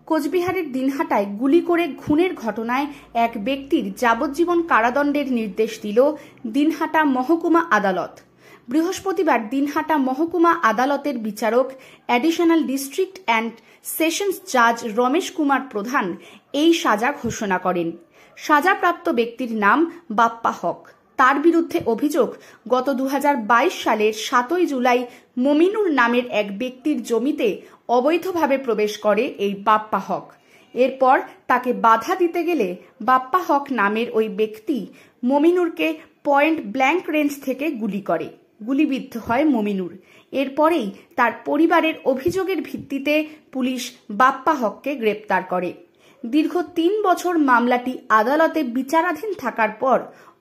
কোচবিহারের দিনহাটায় গুলি করে খুনের ঘটনায় এক ব্যক্তির যাবজ্জীবন কারাদণ্ডের নির্দেশ দিল দিনহাটা মহকুমা আদালত। বৃহস্পতিবার দিনহাটা মহকুমা আদালতের বিচারক অ্যাডিশনাল ডিস্ট্রিক্ট অ্যান্ড সেশনস জাজ রমেশ কুমার প্রধান এই সাজা ঘোষণা করেন। সাজাপ্রাপ্ত ব্যক্তির নাম বাপ্পা হক। তার বিরুদ্ধে অভিযোগ, গত 2022 সালের 7 জুলাই মমিনুর নামের এক ব্যক্তির জমিতে অবৈধভাবে প্রবেশ করে এই বাপ্পা হক। এরপর তাকে বাধা দিতে গেলে বাপ্পা হক নামের ওই ব্যক্তি মমিনুরকে পয়েন্ট ব্ল্যাঙ্ক রেঞ্জ থেকে গুলি করে। গুলিবিদ্ধ হয় মমিনুর। এরপরেই তার পরিবারের অভিযোগের ভিত্তিতে পুলিশ বাপ্পা হককে গ্রেপ্তার করে। দীর্ঘ 3 বছর মামলাটি আদালতে বিচারাধীন থাকার পর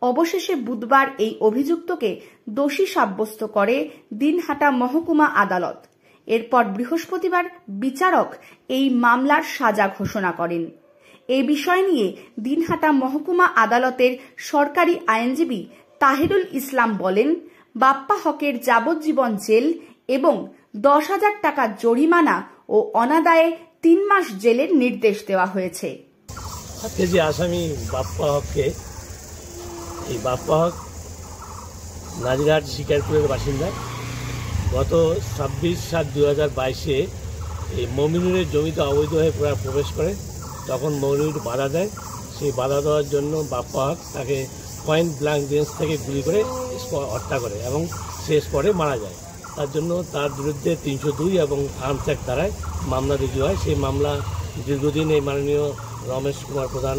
অবশেষে বুধবার এই অভিযুক্তকে দোষী সাব্যস্ত করে দিনহাটা মহকুমা আদালত। এরপর বৃহস্পতিবার বিচারক এই মামলার সাজা ঘোষণা করেন। এই বিষয় নিয়ে দিনহাটা মহকুমা আদালতের সরকারি আইনজীবী তাহিরুল ইসলাম বলেন, বাপ্পা হকের যাবজ্জীবন জেল এবং 10,000 টাকা জরিমানা ও অনাদায়ে 3 মাস জেলের নির্দেশ দেওয়া হয়েছে। যে আসামি বাপ্পা হককে, এই বাপ্পা হক নাজিরহাট শিকারপুরের বাসিন্দা। গত 26/7/2022 এই মমিনুরের জমিতে অবৈধভাবে প্রবেশ করে। তখন মমিনুর বাধা দেয়। সেই বাধা দেওয়ার জন্য বাপ্পা হক তাকে পয়েন্ট ব্ল্যাঙ্ক রেঞ্জ থেকে গুলি করে হত্যা করে এবং সে স্পটে মারা যায়। তার জন্য তার বিরুদ্ধে 302 এবং আর্মস অ্যাক্ট ধারায় মামলা রুজু হয়। সেই মামলা দীর্ঘদিন এই মাননীয় রমেশ কুমার প্রধান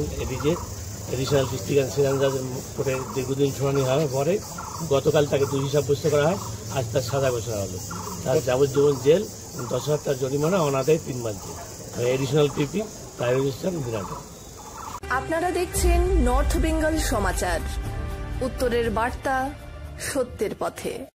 এডিশনাল ডিস্ট্রিক্ট অ্যান্ড সেশনস জাজের কোর্টে দীর্ঘদিন শুনানি হওয়ার পরে গতকাল তাকে দোষী সাব্যস্ত করা হয়। আজ তার সাজা ঘোষণা হলো। তার যাবজ্জীবন জেল, 10,000 টাকা জরিমানা, অনাদায়ে 3 মাস জেল। এডিশনাল পিপি তাহিরুল ইসলাম, দিনহাটা। আপনারা দেখছেন নর্থ বেঙ্গল সমাচার, উত্তরের বার্তা, সত্যের পথে।